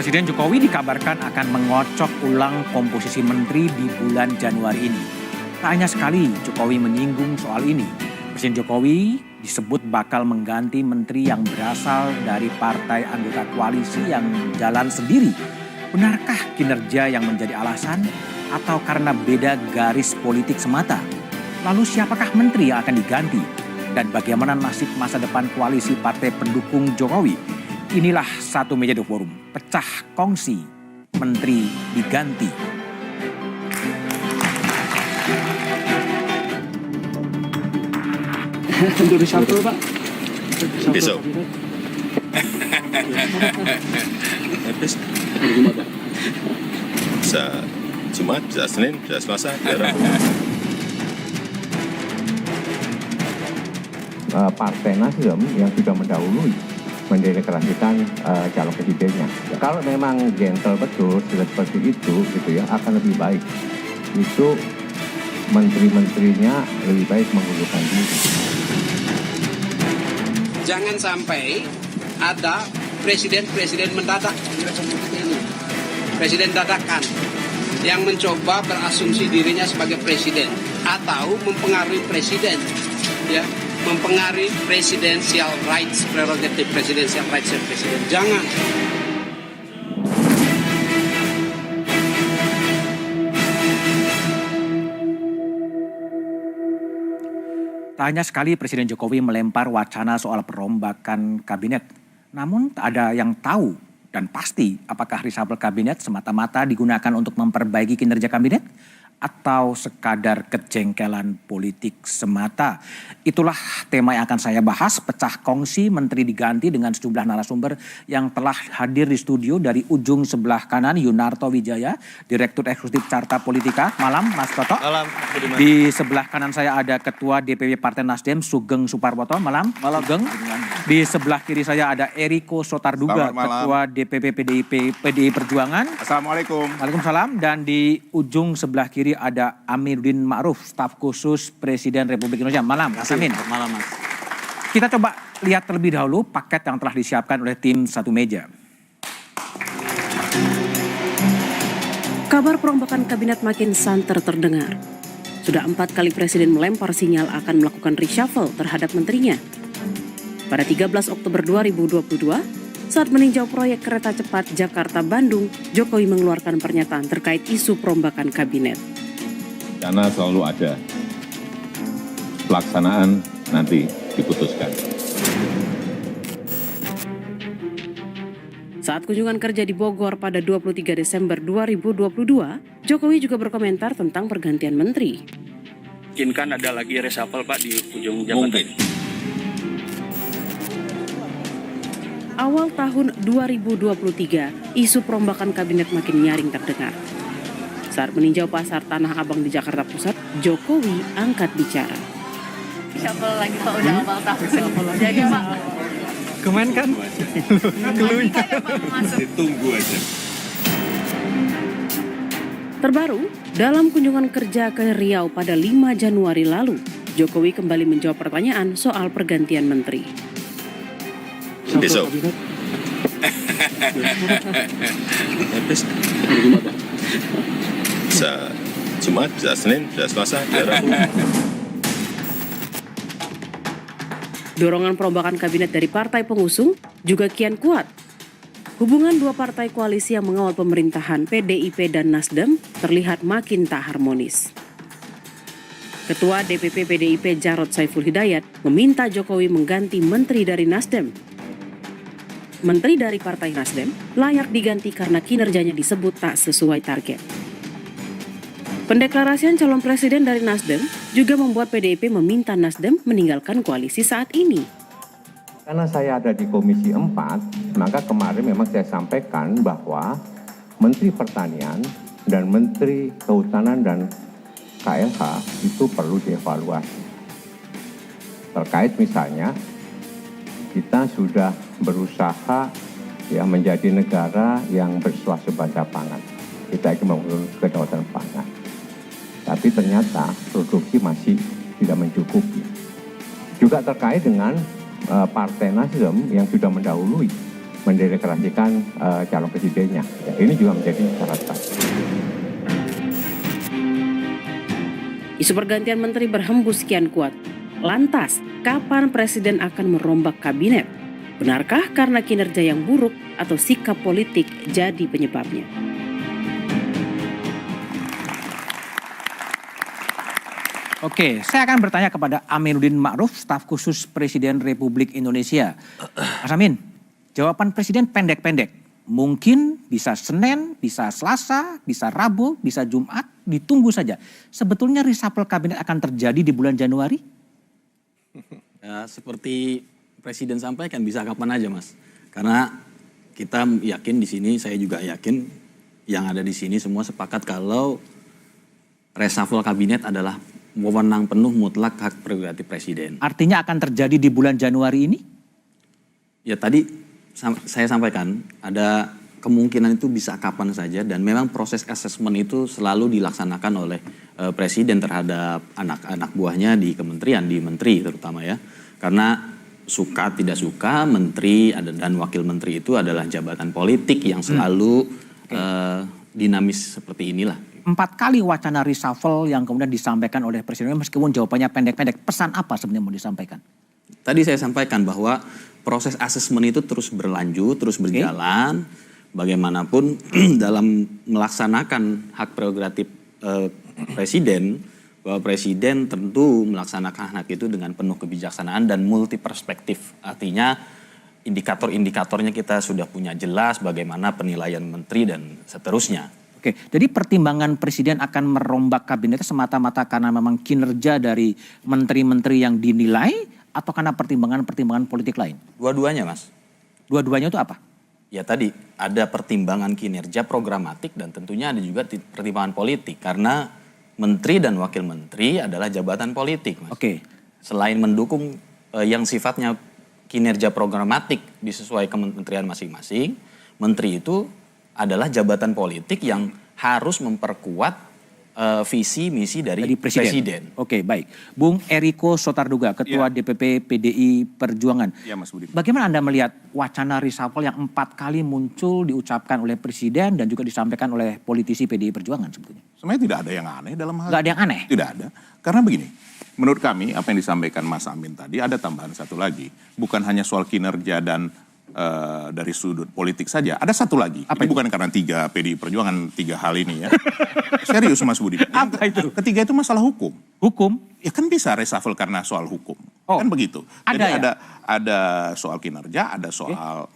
Presiden Jokowi dikabarkan akan mengocok ulang komposisi menteri di bulan Januari ini. Tak hanya sekali Jokowi menyinggung soal ini. Presiden Jokowi disebut bakal mengganti menteri yang berasal dari partai anggota koalisi yang jalan sendiri. Benarkah kinerja yang menjadi alasan atau karena beda garis politik semata? Lalu siapakah menteri yang akan diganti? Dan bagaimana nasib masa depan koalisi partai pendukung Jokowi? Inilah Satu Meja The Forum, pecah kongsi, menteri diganti. Untuk reshuffle, Pak. Besok. Bisa Jumat, bisa Senin, bisa Selasa, bisa Rabu. Partai Nasdem yang sudah mendahului mendeklarasikan calon presidennya. Kalau memang gentle betul seperti itu, gitu ya, akan lebih baik. Itu menteri-menterinya lebih baik mengundurkan diri. Jangan sampai ada presiden-presiden mendadak, presiden dadakan yang mencoba berasumsi dirinya sebagai presiden atau mempengaruhi presiden, ya, mempengaruhi presidential rights, prerogative presidential rights presiden. Jangan. Tak hanya sekali Presiden Jokowi melempar wacana soal perombakan kabinet. Namun tak ada yang tahu dan pasti apakah reshuffle kabinet semata-mata digunakan untuk memperbaiki kinerja kabinet atau sekadar kejengkelan politik semata. Itulah tema yang akan saya bahas, pecah kongsi menteri diganti dengan sejumlah narasumber yang telah hadir di studio. Dari ujung sebelah kanan Yunarto Wijaya, Direktur Eksekutif Carta Politika. Malam Mas Toto. Malam. Di sebelah kanan saya ada Ketua DPW Partai Nasdem Sugeng Suparwoto. Malam. Sugeng. Di sebelah kiri saya ada Eriko Sotarduga, Ketua DPP PDI Perjuangan. Assalamualaikum. Waalaikumsalam. Dan di ujung sebelah kiri ada Amiruddin Ma'ruf, staf khusus Presiden Republik Indonesia. Malam, Mas Amin. Malam, Mas. Kita coba lihat terlebih dahulu paket yang telah disiapkan oleh tim Satu Meja. Kabar perombakan kabinet makin santer terdengar. Sudah 4 kali Presiden melempar sinyal akan melakukan reshuffle terhadap menterinya. Pada 13 Oktober 2022, saat meninjau proyek kereta cepat Jakarta-Bandung, Jokowi mengeluarkan pernyataan terkait isu perombakan kabinet. Karena selalu ada pelaksanaan nanti diputuskan. Saat kunjungan kerja di Bogor pada 23 Desember 2022, Jokowi juga berkomentar tentang pergantian menteri. Mungkin ada lagi reshuffle, Pak, di ujung jabatan. Awal tahun 2023, isu perombakan kabinet makin nyaring terdengar. Saat meninjau pasar Tanah Abang di Jakarta Pusat, Jokowi angkat bicara. Reshuffle lagi Pak, udah awal tahun. Jadi Pak, Kemarin kan? Keluarnya. Ditunggu aja. Terbaru, dalam kunjungan kerja ke Riau pada 5 Januari lalu, Jokowi kembali menjawab pertanyaan soal pergantian menteri. Besok. Bisa Jumat, bisa Senin, bisa Selasa, bisa Rabu. Dorongan perombakan kabinet dari partai pengusung juga kian kuat. Hubungan dua partai koalisi yang mengawal pemerintahan PDIP dan Nasdem terlihat makin tak harmonis. Ketua DPP PDIP Jarod Saiful Hidayat meminta Jokowi mengganti menteri dari Nasdem. Menteri dari Partai Nasdem layak diganti karena kinerjanya disebut tak sesuai target. Pendeklarasian calon presiden dari Nasdem juga membuat PDIP meminta Nasdem meninggalkan koalisi saat ini. Karena saya ada di Komisi 4, maka kemarin memang saya sampaikan bahwa Menteri Pertanian dan Menteri Kehutanan dan KLH itu perlu dievaluasi. Terkait misalnya, kita sudah berusaha ya menjadi negara yang berswasembada pangan. Kita ingin membangun kedaulatan pangan. Tapi ternyata produksi masih tidak mencukupi. Juga terkait dengan Partai Nasdem yang sudah mendahului mendeklarasikan calon presidennya. Ya, ini juga menjadi catatan. Isu pergantian menteri berhembus kian kuat. Lantas, kapan Presiden akan merombak kabinet? Benarkah karena kinerja yang buruk atau sikap politik jadi penyebabnya? Oke, saya akan bertanya kepada Aminuddin Ma'ruf, staf khusus Presiden Republik Indonesia. Mas Amin, jawaban Presiden pendek-pendek. Mungkin bisa Senin, bisa Selasa, bisa Rabu, bisa Jumat, ditunggu saja. Sebetulnya reshuffle kabinet akan terjadi di bulan Januari? Ya, seperti Presiden sampaikan bisa kapan aja, Mas. Karena kita yakin di sini, saya juga yakin yang ada di sini semua sepakat kalau reshuffle kabinet adalah wewenang penuh mutlak hak prerogatif Presiden. Artinya akan terjadi di bulan Januari ini? Ya tadi saya sampaikan ada kemungkinan itu bisa kapan saja dan memang proses assessment itu selalu dilaksanakan oleh Presiden terhadap anak-anak buahnya di kementerian, di menteri terutama ya. Karena suka tidak suka menteri dan wakil menteri itu adalah jabatan politik yang selalu dinamis seperti inilah. 4 kali wacana reshuffle yang kemudian disampaikan oleh Presiden meskipun jawabannya pendek-pendek. Pesan apa sebenarnya mau disampaikan? Tadi saya sampaikan bahwa proses asesmen itu terus berlanjut, terus berjalan. Bagaimanapun dalam melaksanakan hak prerogatif Presiden, bahwa Presiden tentu melaksanakan hak itu dengan penuh kebijaksanaan dan multi perspektif. Artinya indikator-indikatornya kita sudah punya jelas bagaimana penilaian menteri dan seterusnya. Oke, jadi pertimbangan Presiden akan merombak kabinet semata-mata karena memang kinerja dari menteri-menteri yang dinilai atau karena pertimbangan-pertimbangan politik lain? Dua-duanya, Mas. Dua-duanya itu apa? Ya tadi ada pertimbangan kinerja programatik dan tentunya ada juga pertimbangan politik karena menteri dan wakil menteri adalah jabatan politik, Mas. Oke. Selain mendukung yang sifatnya kinerja programatik disesuai kementerian masing-masing, menteri itu adalah jabatan politik yang harus memperkuat visi misi dari presiden. Oke, baik. Bung Eriko Sotarduga, Ketua DPP PDI Perjuangan. Ya, Mas Budi. Bagaimana Anda melihat wacana reshuffle yang 4 kali muncul diucapkan oleh Presiden dan juga disampaikan oleh politisi PDI Perjuangan sebetulnya? Sebenarnya tidak ada yang aneh dalam hal Nggak ada yang aneh? Tidak ada. Karena begini, menurut kami apa yang disampaikan Mas Amin tadi ada tambahan satu lagi. Bukan hanya soal kinerja dan dari sudut politik saja. Ada satu lagi. Ini bukan karena PDI Perjuangan 3 hal ini ya. Serius Mas Budi. Apa itu? Ketiga itu masalah hukum. Hukum? Ya kan bisa reshuffle karena soal hukum. Oh, kan begitu. Ada Jadi ya? ada soal kinerja, ada soal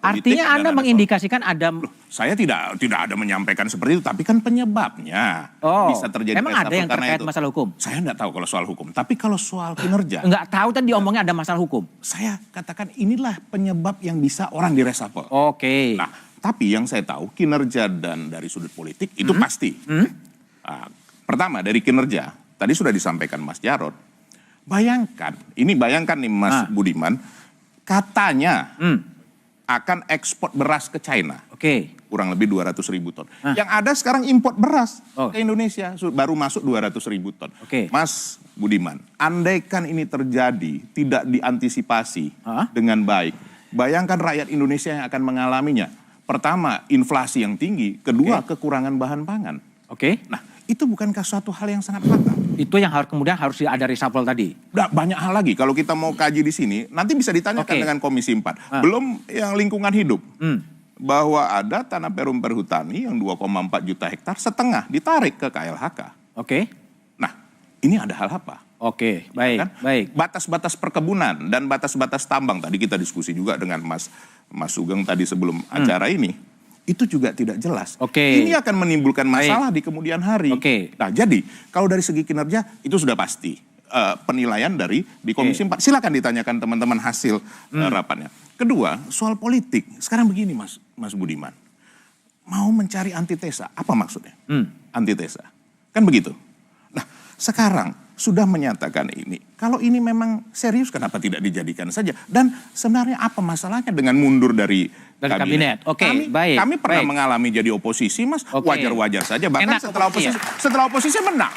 politik. Artinya Anda mengindikasikan ada... Saya tidak ada menyampaikan seperti itu, tapi kan penyebabnya bisa terjadi emang ada yang terkait masalah hukum? Saya enggak tahu kalau soal hukum, tapi kalau soal kinerja. Enggak tahu tadi diomongnya ada masalah hukum? Saya katakan inilah penyebab yang bisa orang direshuffle. Oke. Nah, tapi yang saya tahu kinerja dan dari sudut politik itu pasti. Nah, pertama dari kinerja, tadi sudah disampaikan Mas Jarod. Bayangkan nih Mas Budiman, katanya akan ekspor beras ke China. Oke. Kurang lebih 200.000 ton. Yang ada sekarang import beras ke Indonesia. Baru masuk 200.000 ton. Oke. Mas Budiman, andaikan ini terjadi tidak diantisipasi dengan baik. Bayangkan rakyat Indonesia yang akan mengalaminya. Pertama, inflasi yang tinggi. Kedua, kekurangan bahan pangan. Oke. Nah, itu bukankah suatu hal yang sangat fatal? Itu yang kemudian harus ada reshuffle tadi. Banyak hal lagi. Kalau kita mau kaji di sini, nanti bisa ditanyakan dengan Komisi 4. Belum yang lingkungan hidup. Bahwa ada tanah Perum Perhutani yang 2,4 juta hektar setengah ditarik ke KLHK. Oke. Nah, ini ada hal apa? Oke, baik, kan? baik. Batas-batas perkebunan dan batas-batas tambang. Tadi kita diskusi juga dengan Mas Sugeng tadi sebelum acara ini. Itu juga tidak jelas. Oke. Ini akan menimbulkan masalah di kemudian hari. Oke. Nah, jadi kalau dari segi kinerja itu sudah pasti penilaian di Komisi 4. Silakan ditanyakan teman-teman hasil rapatnya. Kedua, soal politik. Sekarang begini Mas Budiman. Mau mencari antitesa. Apa maksudnya? Antitesa. Kan begitu. Nah, sekarang sudah menyatakan ini. Kalau ini memang serius, kenapa tidak dijadikan saja? Dan sebenarnya apa masalahnya dengan mundur dari kabinet? Oke, baik. Kami pernah baik. mengalami jadi oposisi, Mas. Oke. Wajar-wajar saja. Bahkan Enak oposisi setelah oposisi menang.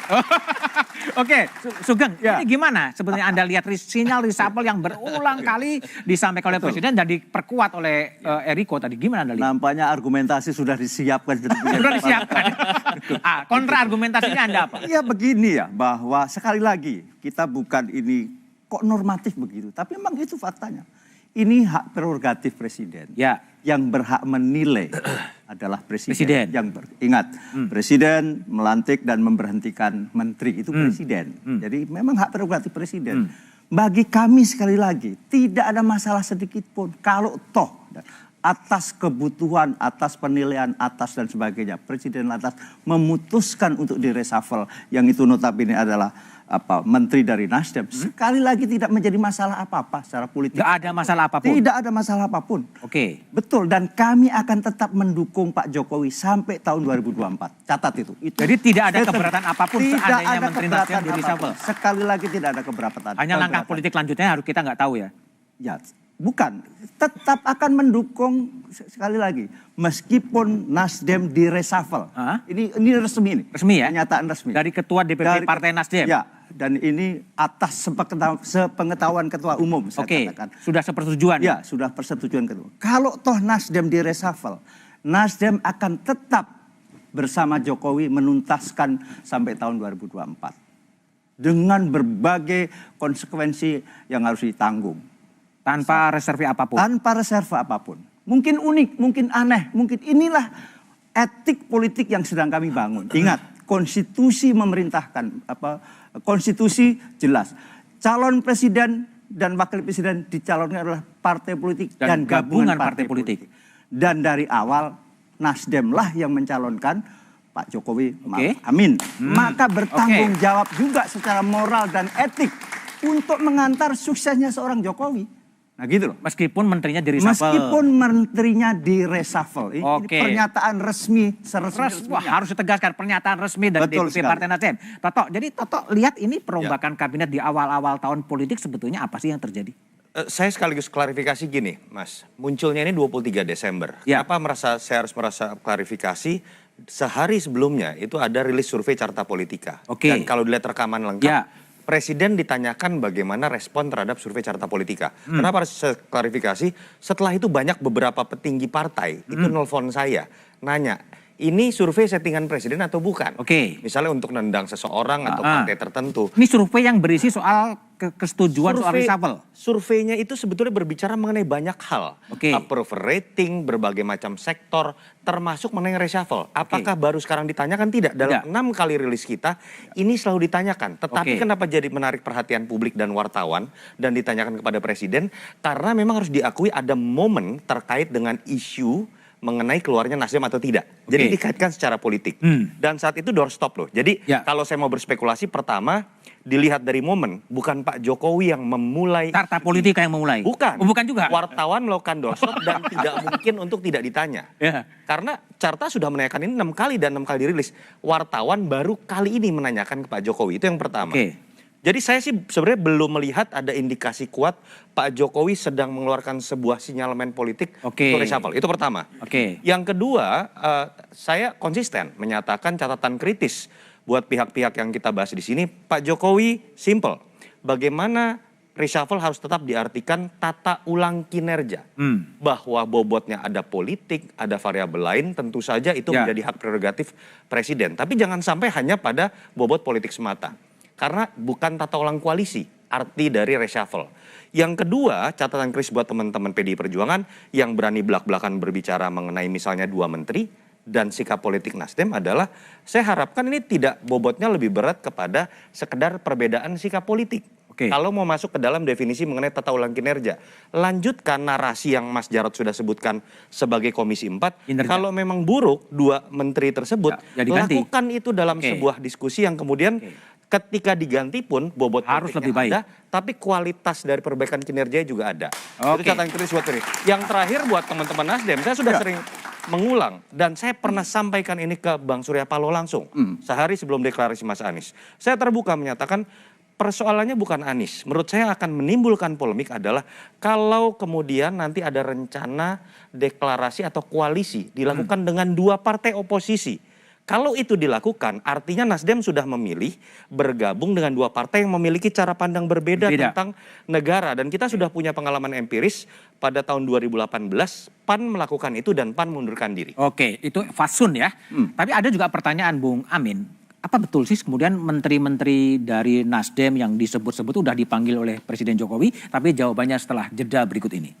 Oke, Sugeng, Ya. ini gimana sebetulnya Anda lihat sinyal reshuffle yang berulang kali disampaikan oleh Presiden dan diperkuat oleh Eriko tadi, gimana Anda lihat? Nampaknya argumentasi sudah disiapkan. Sudah disiapkan. Kontra argumentasinya Anda apa? Ya begini ya, bahwa sekali lagi kita bukan ini kok normatif begitu, tapi memang itu faktanya. Ini hak prerogatif Presiden. Ya. Yang berhak menilai adalah Presiden. Presiden. Ingat, Presiden melantik dan memberhentikan menteri itu Presiden. Jadi memang hak prerogatif Presiden. Bagi kami sekali lagi tidak ada masalah sedikit pun kalau toh atas kebutuhan, atas penilaian, atas dan sebagainya Presiden lantas memutuskan untuk direshuffle yang itu notabene adalah menteri dari Nasdem. Sekali lagi tidak menjadi masalah apa-apa secara politik. Tidak ada masalah apapun. Tidak ada masalah apapun. Oke. Betul, dan kami akan tetap mendukung Pak Jokowi sampai tahun 2024. Catat itu. Jadi tidak ada keberatan apapun tidak seandainya ada Menteri keberatan Nasdem di reshuffle. apapun. Sekali lagi tidak ada keberatan. Hanya langkah politik lanjutnya harus kita nggak tahu ya. Ya, bukan. Tetap akan mendukung sekali lagi. Meskipun Nasdem di reshuffle. Ini resmi ini. Resmi ya? Pernyataan resmi. Dari Ketua DPP Partai Nasdem. Ya, dan ini atas sepengetahuan Ketua Umum. Saya katakan. Sudah sepersetujuan. Ya, sudah persetujuan Ketua. Kalau toh Nasdem di reshuffle, Nasdem akan tetap bersama Jokowi menuntaskan sampai tahun 2024. Dengan berbagai konsekuensi yang harus ditanggung. Tanpa reserve apapun. Tanpa reserve apapun. Mungkin unik, mungkin aneh, mungkin inilah etik politik yang sedang kami bangun. Ingat, konstitusi memerintahkan, konstitusi jelas. Calon presiden dan wakil presiden dicalonkan adalah partai politik dan gabungan partai politik. Dan dari awal Nasdem lah yang mencalonkan Pak Jokowi. Amin. Maka bertanggung jawab juga secara moral dan etik untuk mengantar suksesnya seorang Jokowi. Nah gitu loh. Meskipun menterinya di reshuffle. Meskipun menterinya di reshuffle. Ini pernyataan resmi. Wah, harus ditegaskan pernyataan resmi dari DPP Partai Nasdem. Toto, jadi Toto lihat ini perombakan kabinet di awal-awal tahun politik sebetulnya apa sih yang terjadi? Saya sekaligus klarifikasi gini, Mas. Munculnya ini 23 Desember. Kenapa saya harus merasa klarifikasi? Sehari sebelumnya itu ada rilis survei Carta Politika. Dan kalau dilihat rekaman lengkap, Presiden ditanyakan bagaimana respon terhadap survei Carta Politika. Kenapa harus saya klarifikasi? Setelah itu banyak beberapa petinggi partai itu nelfon saya, nanya, ini survei settingan Presiden atau bukan? Misalnya untuk nendang seseorang atau partai tertentu. Ini survei yang berisi soal kesetujuan soal reshuffle. Surveinya itu sebetulnya berbicara mengenai banyak hal. Approval rating, berbagai macam sektor, termasuk mengenai reshuffle. Apakah baru sekarang ditanyakan? Tidak. Dalam 6 kali rilis kita, ini selalu ditanyakan. Tetapi kenapa jadi menarik perhatian publik dan wartawan dan ditanyakan kepada Presiden? Karena memang harus diakui ada momen terkait dengan isu mengenai keluarnya Nasdem atau tidak. Jadi dikaitkan secara politik. Dan saat itu doorstop loh. Jadi kalau saya mau berspekulasi, pertama dilihat dari momen, bukan Pak Jokowi yang memulai. Carta Politika yang memulai? Bukan. Bukan juga? Wartawan melakukan doorstop dan tidak mungkin untuk tidak ditanya. Karena Carta sudah menanyakan ini 6 kali dan 6 kali dirilis. Wartawan baru kali ini menanyakan ke Pak Jokowi. Itu yang pertama. Jadi saya sih sebenarnya belum melihat ada indikasi kuat Pak Jokowi sedang mengeluarkan sebuah sinyalemen politik untuk reshuffle. Itu pertama. Yang kedua, saya konsisten menyatakan catatan kritis buat pihak-pihak yang kita bahas di sini. Pak Jokowi simple. Bagaimana reshuffle harus tetap diartikan tata ulang kinerja. Bahwa bobotnya ada politik, ada variabel lain, tentu saja itu menjadi hak prerogatif Presiden. Tapi jangan sampai hanya pada bobot politik semata. Karena bukan tata ulang koalisi, arti dari reshuffle. Yang kedua, catatan kritis buat teman-teman PDI Perjuangan yang berani belak-belakan berbicara mengenai misalnya 2 menteri dan sikap politik Nasdem adalah saya harapkan ini tidak bobotnya lebih berat kepada sekedar perbedaan sikap politik. Kalau mau masuk ke dalam definisi mengenai tata ulang kinerja, lanjutkan narasi yang Mas Jarod sudah sebutkan sebagai Komisi 4. Kalau memang buruk 2 menteri tersebut, lakukan itu dalam sebuah diskusi yang kemudian ketika diganti pun bobot harus lebih baik. ada, tapi kualitas dari perbaikan kinerja juga ada. Itu catatan kritis buat ini. Yang terakhir buat teman-teman Nasdem, saya sudah sering mengulang dan saya pernah sampaikan ini ke Bang Surya Paloh langsung sehari sebelum deklarasi Mas Anies. Saya terbuka menyatakan persoalannya bukan Anies. Menurut saya akan menimbulkan polemik adalah kalau kemudian nanti ada rencana deklarasi atau koalisi dilakukan dengan dua partai oposisi. Kalau itu dilakukan, artinya Nasdem sudah memilih bergabung dengan dua partai yang memiliki cara pandang berbeda tentang negara. Dan kita sudah punya pengalaman empiris pada tahun 2018, PAN melakukan itu dan PAN mundurkan diri. Oke, itu Fasun ya. Tapi ada juga pertanyaan Bung Amin. Apa betul sih kemudian menteri-menteri dari Nasdem yang disebut-sebut udah dipanggil oleh Presiden Jokowi, tapi jawabannya setelah jeda berikut ini.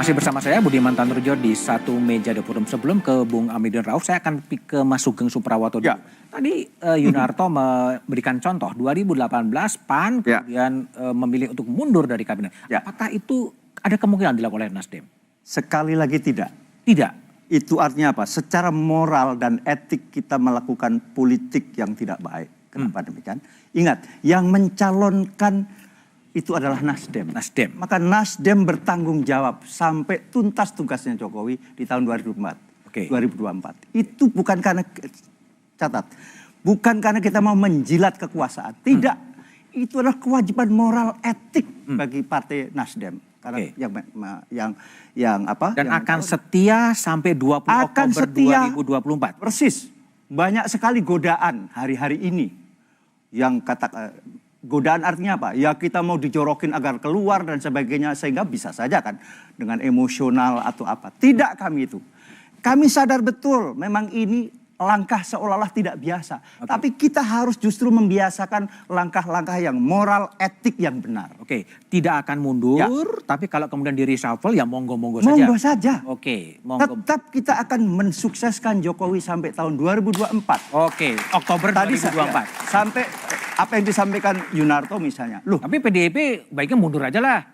Masih bersama saya Budiman Tanurjo di satu meja The Forum. Sebelum ke Bung Amidun Rauf, saya akan ke Mas Sugeng Suprawoto dulu. Tadi Yunarto memberikan contoh 2018 PAN kemudian memilih untuk mundur dari kabinet. Apakah itu ada kemungkinan dilakukan oleh Nasdem? Sekali lagi tidak. Tidak. Itu artinya apa? Secara moral dan etik kita melakukan politik yang tidak baik. Kenapa demikian? Ingat, yang mencalonkan itu adalah Nasdem. Maka Nasdem bertanggung jawab sampai tuntas tugasnya Jokowi di tahun 2024. Itu bukan karena, catat, bukan karena kita mau menjilat kekuasaan. Tidak. Itu adalah kewajiban moral etik bagi partai Nasdem. Karena yang apa? Dan akan setia sampai 20 Oktober 2024. Persis. Banyak sekali godaan hari-hari ini yang godaan artinya apa? Ya kita mau dijorokin agar keluar dan sebagainya sehingga bisa saja kan dengan emosional atau apa. Tidak kami itu. Kami sadar betul memang ini langkah seolah-olah tidak biasa. Tapi kita harus justru membiasakan langkah-langkah yang moral, etik yang benar. Tidak akan mundur, tapi kalau kemudian di reshuffle ya monggo-monggo saja. Monggo saja. Monggo. Tetap kita akan mensukseskan Jokowi sampai tahun 2024. Oktober tadi 2024. Sampai apa yang disampaikan Yunarto misalnya. Loh, tapi PDIP baiknya mundur aja lah.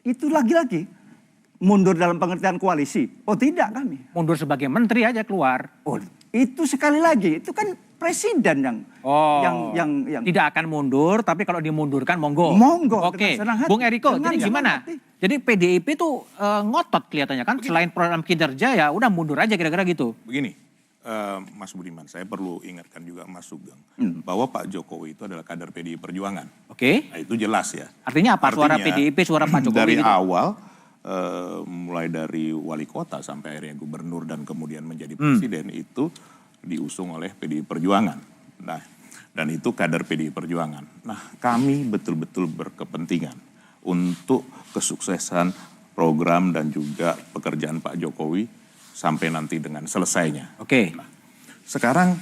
Itu lagi-lagi mundur dalam pengertian koalisi. Oh tidak kami. Mundur sebagai menteri aja keluar. Oh itu sekali lagi, itu kan presiden yang tidak akan mundur, tapi kalau dimundurkan monggo. Monggo. Bung Eriko, jadi gimana? Jadi PDIP tuh ngotot kelihatannya kan, selain program kinerja ya udah mundur aja kira-kira gitu. Begini, Mas Budiman, saya perlu ingatkan juga Mas Sugeng bahwa Pak Jokowi itu adalah kader PDI Perjuangan. Nah, itu jelas ya. Artinya apa? Suara PDIP, suara Pak Jokowi dari gitu? awal, mulai dari wali kota sampai akhirnya gubernur dan kemudian menjadi presiden itu diusung oleh PDI Perjuangan. Nah, dan itu kader PDI Perjuangan. Nah, kami betul-betul berkepentingan untuk kesuksesan program dan juga pekerjaan Pak Jokowi sampai nanti dengan selesainya. Nah, sekarang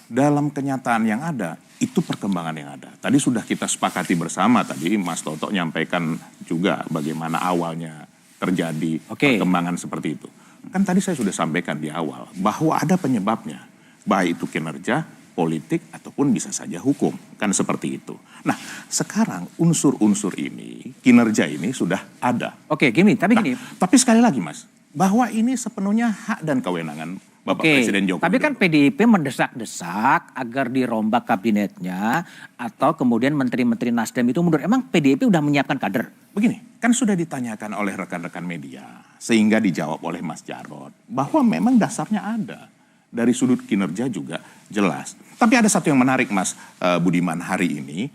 dalam kenyataan yang ada, itu perkembangan yang ada. Tadi sudah kita sepakati bersama, tadi Mas Toto nyampaikan juga bagaimana awalnya terjadi perkembangan seperti itu. Kan tadi saya sudah sampaikan di awal bahwa ada penyebabnya. Baik itu kinerja, politik, ataupun bisa saja hukum. Kan seperti itu. Nah, sekarang unsur-unsur ini, kinerja ini sudah ada. Tapi sekali lagi Mas, bahwa ini sepenuhnya hak dan kewenangan Bapak Presiden Jokowi. Tapi kan PDIP mendesak-desak agar dirombak kabinetnya atau kemudian menteri-menteri Nasdem itu mundur. Emang PDIP udah menyiapkan kader? Begini, kan sudah ditanyakan oleh rekan-rekan media sehingga dijawab oleh Mas Jarod bahwa memang dasarnya ada. Dari sudut kinerja juga jelas. Tapi ada satu yang menarik Mas Budiman hari ini.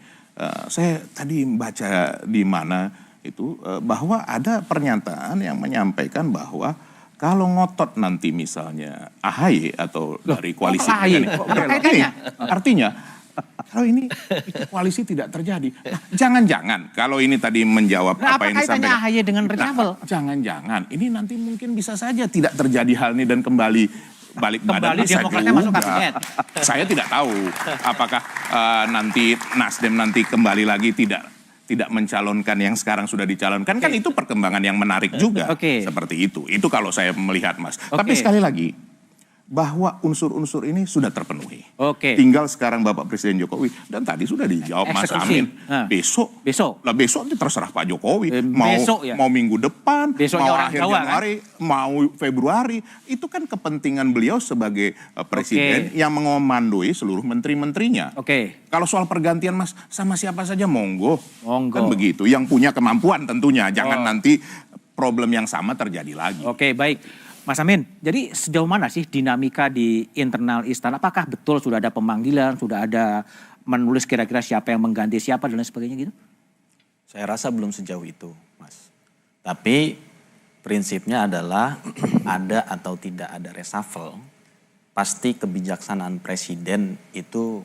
Saya tadi baca di mana itu bahwa ada pernyataan yang menyampaikan bahwa kalau ngotot nanti misalnya AHY atau dari koalisi artinya kalau ini koalisi tidak terjadi. Nah, jangan-jangan kalau ini tadi menjawab apa yang disampaikan AHY dengan reshuffle? Jangan-jangan ini nanti mungkin bisa saja tidak terjadi hal ini dan kembali balik badan bisa juga. Saya tidak tahu apakah nanti Nasdem nanti kembali lagi tidak mencalonkan yang sekarang sudah dicalonkan. Kan itu perkembangan yang menarik juga. Seperti itu. Itu kalau saya melihat Mas. Tapi sekali lagi, bahwa unsur-unsur ini sudah terpenuhi. Oke. Tinggal sekarang Bapak Presiden Jokowi, dan tadi sudah dijawab Mas Eksekusi. Amin, Nah. besok lah besok itu terserah Pak Jokowi, besok ya? mau minggu depan, Besoknya mau orang akhir Jawa, Januari, mau Februari, itu kan kepentingan beliau sebagai presiden yang mengomandoi seluruh menteri-menterinya. Kalau soal pergantian Mas, sama siapa saja monggo. Kan begitu, yang punya kemampuan tentunya, jangan nanti problem yang sama terjadi lagi. Oke, baik. Mas Amin, jadi sejauh mana sih dinamika di internal istana? Apakah betul sudah ada pemanggilan, sudah ada menulis kira-kira siapa yang mengganti siapa dan lain sebagainya gitu? Saya rasa belum sejauh itu, Mas. Tapi prinsipnya adalah ada atau tidak ada reshuffle, pasti kebijaksanaan presiden itu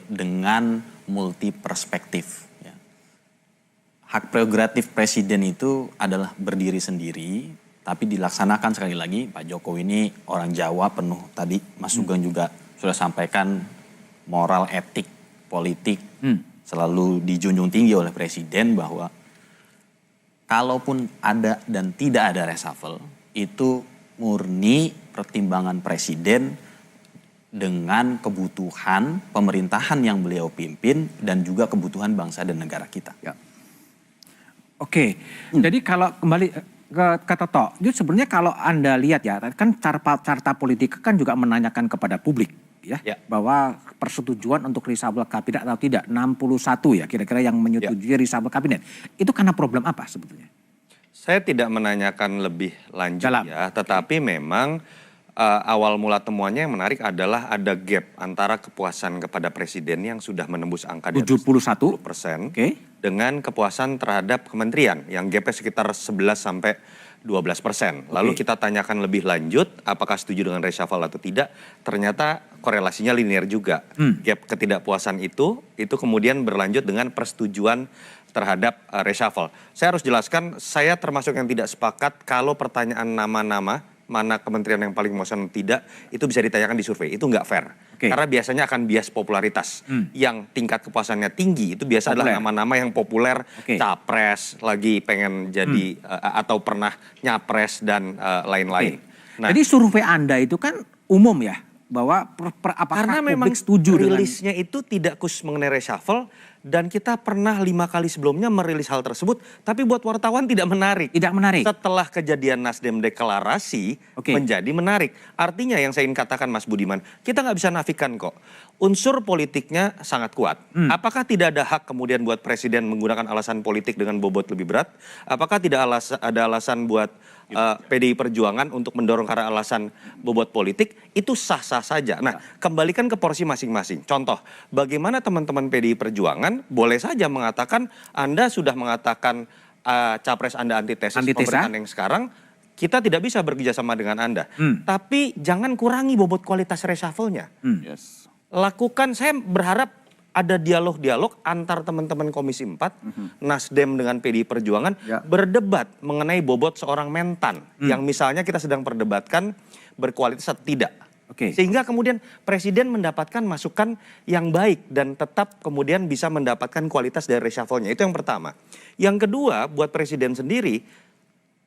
dengan multi perspektif. Ya. Hak prerogatif presiden itu adalah berdiri sendiri, tapi dilaksanakan sekali lagi. Pak Jokowi ini orang Jawa penuh, tadi Mas Sugeng juga sudah sampaikan moral, etik, politik selalu dijunjung tinggi oleh presiden bahwa kalaupun ada dan tidak ada reshuffle itu murni pertimbangan presiden dengan kebutuhan pemerintahan yang beliau pimpin dan juga kebutuhan bangsa dan negara kita. Ya. Oke, jadi kalau kembali ke Toto, itu sebenarnya kalau Anda lihat ya, kan carta politik kan juga menanyakan kepada publik ya, bahwa persetujuan untuk reshuffle kabinet atau tidak, 61 ya kira-kira yang menyetujui reshuffle kabinet. Itu karena problem apa sebetulnya? Saya tidak menanyakan lebih lanjut ya, tetapi memang awal mula temuannya yang menarik adalah ada gap antara kepuasan kepada presiden yang sudah menembus angka di atas 70% dengan kepuasan terhadap kementerian yang gapnya sekitar 11-12%. Lalu kita tanyakan lebih lanjut apakah setuju dengan reshuffle atau tidak, ternyata korelasinya linear juga. Gap ketidakpuasan itu kemudian berlanjut dengan persetujuan terhadap reshuffle. Saya harus jelaskan, saya termasuk yang tidak sepakat kalau pertanyaan nama-nama mana kementerian yang paling memuaskan tidak, itu bisa ditanyakan di survei. Itu nggak fair. Karena biasanya akan bias popularitas. Yang tingkat kepuasannya tinggi, itu biasa adalah nama-nama yang populer, capres, lagi pengen jadi, atau pernah nyapres, dan lain-lain. Nah, jadi survei Anda itu kan umum ya? Bahwa apakah karena publik memang setuju rilisnya itu tidak khusus mengenai reshuffle, dan kita pernah 5 kali sebelumnya merilis hal tersebut, tapi buat wartawan tidak menarik. Tidak menarik. Setelah kejadian Nasdem deklarasi menjadi menarik. Artinya yang saya ingin katakan Mas Budiman, kita nggak bisa nafikan kok. Unsur politiknya sangat kuat. Apakah tidak ada hak kemudian buat presiden menggunakan alasan politik dengan bobot lebih berat? Apakah tidak ada alasan buat PDI Perjuangan untuk mendorong karena alasan bobot politik? Itu sah-sah saja. Nah, kembalikan ke porsi masing-masing. Contoh, bagaimana teman-teman PDI Perjuangan boleh saja mengatakan Anda sudah mengatakan capres Anda antitesis pemerintahan yang sekarang, kita tidak bisa bekerjasama dengan Anda. Tapi jangan kurangi bobot kualitas reshuffle-nya. Lakukan, saya berharap ada dialog-dialog antar teman-teman Komisi 4, Nasdem dengan PDI Perjuangan, berdebat mengenai bobot seorang mentan yang misalnya kita sedang perdebatkan berkualitas atau tidak. Sehingga kemudian presiden mendapatkan masukan yang baik dan tetap kemudian bisa mendapatkan kualitas dari reshuffle-nya. Itu yang pertama. Yang kedua, buat presiden sendiri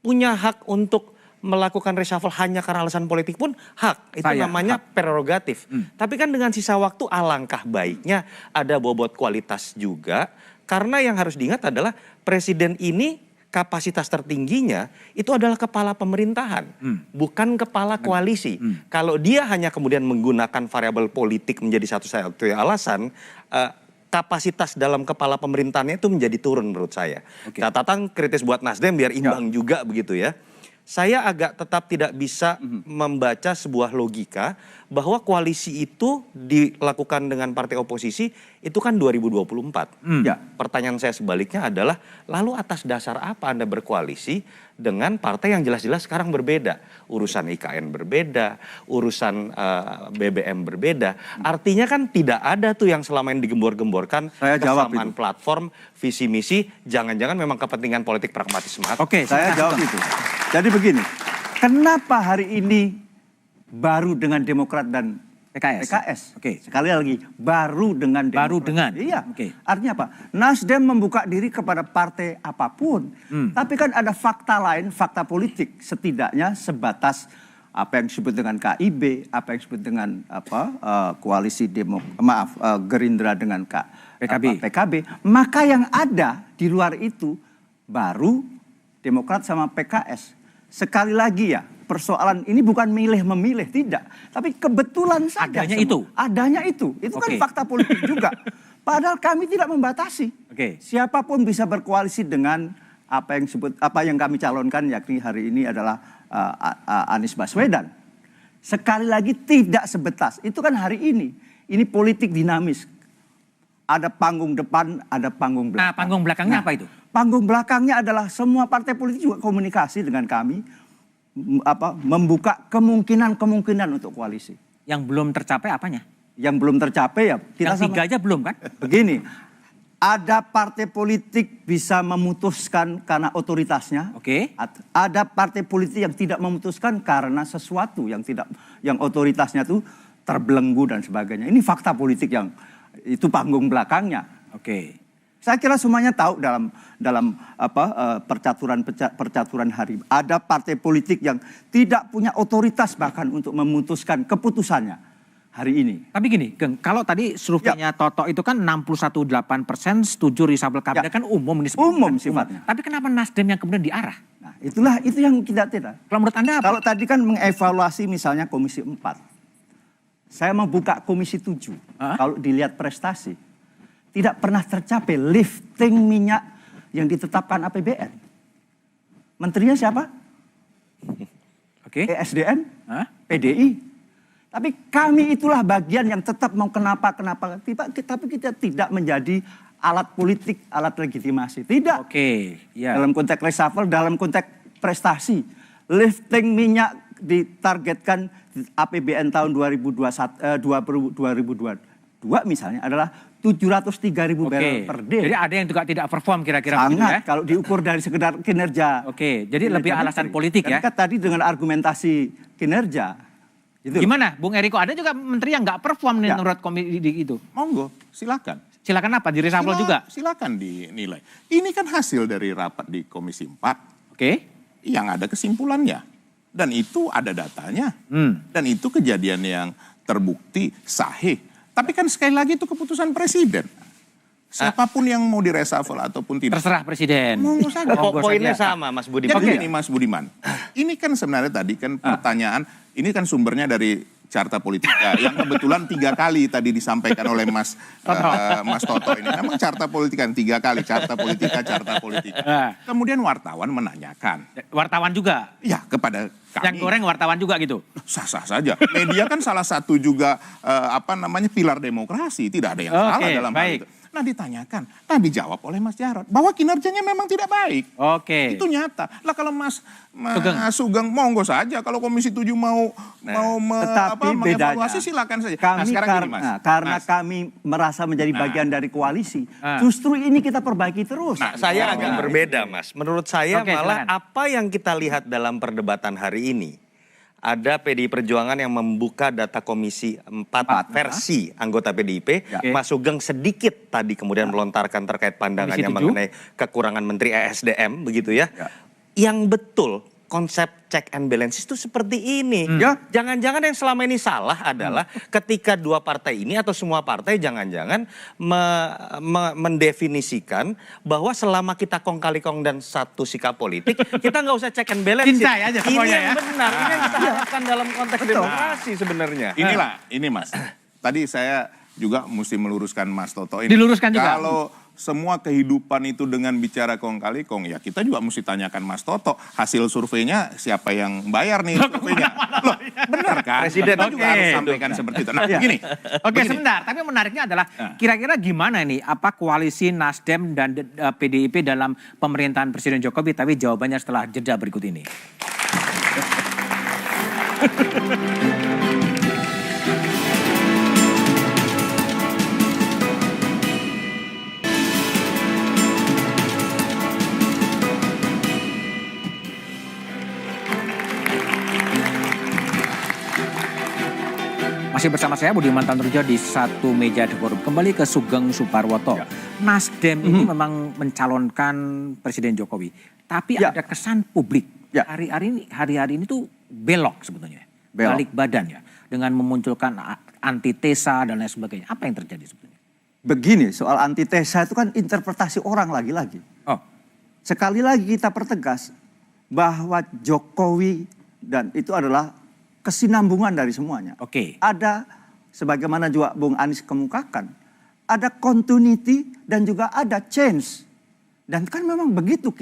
punya hak untuk melakukan reshuffle hanya karena alasan politik pun hak. Itu namanya prerogatif. Tapi kan dengan sisa waktu alangkah baiknya ada bobot kualitas juga. Karena yang harus diingat adalah presiden ini kapasitas tertingginya itu adalah kepala pemerintahan. Bukan kepala koalisi. Kalau dia hanya kemudian menggunakan variabel politik menjadi satu-satunya alasan, kapasitas dalam kepala pemerintahannya itu menjadi turun menurut saya. Catatan kritis buat Nasdem biar imbang juga begitu ya. Saya agak tetap tidak bisa membaca sebuah logika bahwa koalisi itu dilakukan dengan partai oposisi itu kan 2024. Pertanyaan saya sebaliknya adalah lalu atas dasar apa Anda berkoalisi dengan partai yang jelas-jelas sekarang berbeda. Urusan IKN berbeda, urusan BBM berbeda. Artinya kan tidak ada tuh yang selama ini digembor-gemborkan kesamaan platform, visi misi, jangan-jangan memang kepentingan politik pragmatis semata. Saya jawab itu. Jadi begini, kenapa hari ini baru dengan Demokrat dan PKS? Sekali lagi, baru dengan Demokrat. Baru dengan? Iya. Artinya apa? Nasdem membuka diri kepada partai apapun. Tapi kan ada fakta lain, fakta politik setidaknya sebatas apa yang disebut dengan KIB, apa yang disebut dengan koalisi Gerindra dengan PKB. Maka yang ada di luar itu baru Demokrat sama PKS. Sekali lagi ya, persoalan ini bukan milih-memilih, tidak. Tapi kebetulan saja. Adanya itu. Itu kan fakta politik juga. Padahal kami tidak membatasi. Siapapun bisa berkoalisi dengan apa yang kami calonkan, yakni hari ini adalah Anies Baswedan. Sekali lagi tidak sebetas. Itu kan hari ini. Ini politik dinamis. Ada panggung depan, ada panggung belakang. Nah, panggung belakangnya apa itu? Panggung belakangnya adalah semua partai politik juga komunikasi dengan kami, membuka kemungkinan untuk koalisi. Yang belum tercapai apanya? Yang belum tercapai ya kita yang 3 aja belum kan? Begini, ada partai politik bisa memutuskan karena otoritasnya. Ada partai politik yang tidak memutuskan karena sesuatu yang otoritasnya itu terbelenggu dan sebagainya. Ini fakta politik yang itu panggung belakangnya. Saya kira semuanya tahu dalam percaturan hari. Ada partai politik yang tidak punya otoritas bahkan untuk memutuskan keputusannya hari ini. Tapi gini, Geng, kalau tadi surveinya Toto itu kan 61,8% setuju reshuffle kabinet kan umum sifatnya. Tapi kenapa Nasdem yang kemudian diarah? Nah, itu yang kita tidak. Kalau menurut Anda apa? Kalau tadi kan mengevaluasi misalnya Komisi 4. Saya mau buka Komisi 7. Kalau dilihat prestasi, tidak pernah tercapai lifting minyak yang ditetapkan APBN. Menterinya siapa? ESDM, PDI. Tapi kami itulah bagian yang tetap mau kenapa. Tapi kita tidak menjadi alat politik, alat legitimasi. Tidak. Dalam konteks reshuffle, dalam konteks prestasi. Lifting minyak ditargetkan APBN tahun 2022 misalnya adalah 703.000 barrel per day. Jadi ada yang juga tidak perform kira-kira begitu ya? Kalau diukur dari sekedar kinerja. Jadi lebih alasan politik ya? Kan tadi dengan argumentasi kinerja. Gitu. Gimana Bung Eriko, ada juga menteri yang nggak perform nih menurut komisi itu? Monggo, silakan. Silakan apa, di reshuffle juga? Silakan dinilai. Ini kan hasil dari rapat di Komisi 4. Yang ada kesimpulannya. Dan itu ada datanya. Dan itu kejadian yang terbukti sahih. Tapi kan sekali lagi itu keputusan presiden. Siapapun yang mau direshuffle ataupun tidak. Terserah presiden. Monggo saja. Poinnya sama Mas Budiman. Jadi ini Mas Budiman. Ini kan sebenarnya tadi kan pertanyaan. Ini kan sumbernya dari Carta Politika. Yang kebetulan 3 kali tadi disampaikan oleh Mas Toto ini. Memang Carta Politika 3 kali. Carta Politika. Kemudian wartawan menanyakan. Wartawan juga? Ya, kepada kami. Yang goreng wartawan juga gitu? Sah-sah saja. Media kan salah satu juga pilar demokrasi. Tidak ada yang salah dalam hal itu. Nah ditanyakan, nah dijawab oleh Mas Jarod bahwa kinerjanya memang tidak baik. Itu nyata. Lah kalau Mas Sugeng monggo saja kalau Komisi 7 mau mengevaluasi silakan saja. Karena kami merasa menjadi bagian dari koalisi, justru ini kita perbaiki terus. Nah, saya agak berbeda, Mas. Menurut saya malah apa yang kita lihat dalam perdebatan hari ini, ada PDI Perjuangan yang membuka data Komisi 4 versi anggota PDIP. Mas Sugeng sedikit tadi kemudian melontarkan terkait pandangannya mengenai kekurangan Menteri ESDM begitu ya. Yang betul konsep check and balance itu seperti ini. Jangan-jangan yang selama ini salah adalah ketika 2 partai ini atau semua partai jangan-jangan mendefinisikan bahwa selama kita kong kali kong dan satu sikap politik, kita nggak usah check and balance. Cincai aja semuanya ini yang benar, ini yang kita harapkan dalam konteks demokrasi sebenarnya. Ini Mas, tadi saya juga mesti meluruskan Mas Toto ini. Diluruskan juga? Kalau semua kehidupan itu dengan bicara kong kali kong, ya kita juga mesti tanyakan Mas Toto. Hasil surveinya siapa yang bayar nih surveinya? Loh, benar kan? Presiden juga harus sampaikan seperti itu. Nah, begini. Sebentar. Tapi menariknya adalah kira-kira gimana nih apa koalisi Nasdem dan PDIP dalam pemerintahan Presiden Jokowi? Tapi jawabannya setelah jeda berikut ini. Masih bersama saya Budiman Tanurjo di Satu Meja The Forum. Kembali ke Sugeng Suparwoto. Nasdem ini memang mencalonkan Presiden Jokowi. Tapi ada kesan publik hari-hari ini tuh belok sebetulnya. balik badan ya dengan memunculkan antitesa dan lain sebagainya. Apa yang terjadi sebenarnya? Begini, soal antitesa itu kan interpretasi orang lagi-lagi. Oh. Sekali lagi kita pertegas bahwa Jokowi dan itu adalah kesinambungan dari semuanya. Oke. Ada, sebagaimana juga Bung Anies kemukakan, ada continuity dan juga ada change. Dan kan memang begitu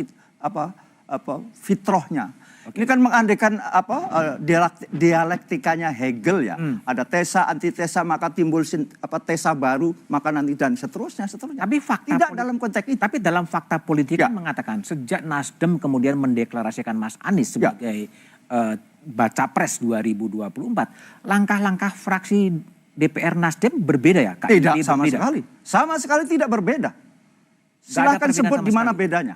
fitrahnya. Ini kan mengandaikan dialektikanya Hegel ya. Ada tesa, antitesa, maka timbul tesa baru, maka nanti dan seterusnya. Tapi fakta tidak dalam konteks itu. Tapi dalam fakta politik kan mengatakan sejak Nasdem kemudian mendeklarasikan Mas Anies sebagai baca pres 2024, langkah-langkah fraksi DPR Nasdem berbeda ya? Kak? Tidak sama sekali. Sama sekali tidak berbeda. Silakan sebut di mana bedanya.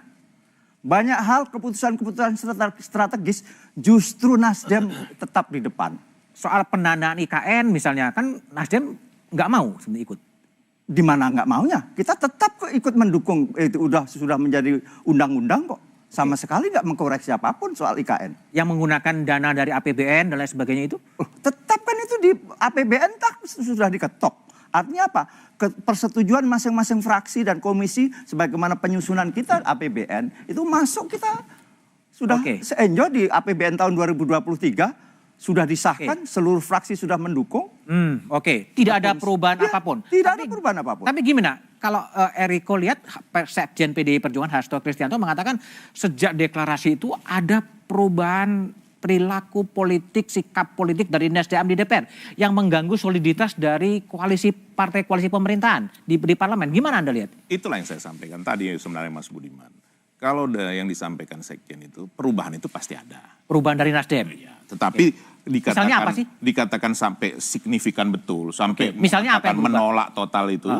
Banyak hal keputusan-keputusan strategis justru Nasdem tetap di depan. Soal pendanaan IKN misalnya kan Nasdem nggak mau sebenarnya ikut. Di mana nggak maunya? Kita tetap ikut mendukung, itu sudah menjadi undang-undang kok. Sama sekali nggak mengkoreksi apapun soal IKN. Yang menggunakan dana dari APBN dan lain sebagainya itu? Tetap kan itu di APBN sudah diketok. Artinya apa? Persetujuan masing-masing fraksi dan komisi sebagaimana penyusunan kita APBN itu masuk kita sudah se-enjoy di APBN tahun 2023 sudah disahkan, seluruh fraksi sudah mendukung. Tidak ada perubahan apapun. Tidak ada perubahan apapun. Tapi gimana? Kalau Eriko lihat Sekjen PDI Perjuangan Hasto Kristianto mengatakan sejak deklarasi itu ada perubahan perilaku politik, sikap politik dari Nasdem di DPR yang mengganggu soliditas dari partai koalisi pemerintahan di parlemen. Gimana Anda lihat? Itulah yang saya sampaikan tadi sebenarnya Mas Budiman. Kalau yang disampaikan Sekjen itu perubahan itu pasti ada. Perubahan dari Nasdem. Ya, tetapi misalnya apa sih? Dikatakan sampai signifikan betul, sampai misalnya apa yang menolak total itu